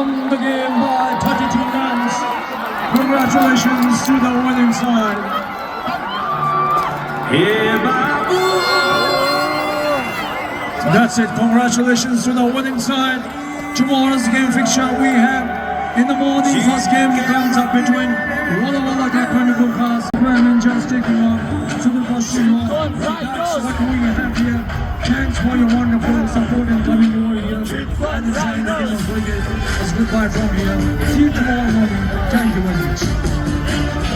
won the game by 32 runs. Congratulations to the winning side. That's it. Congratulations to the winning side. Tomorrow's game fixture we have in the morning. First game comes up between Walla Walla Janakpur cars and just taking on Super Costume. That's what we have here. Thanks for your wonderful support and coming over here. And the sign of Brigade. It's goodbye from here. See you tomorrow morning. Thank you very much.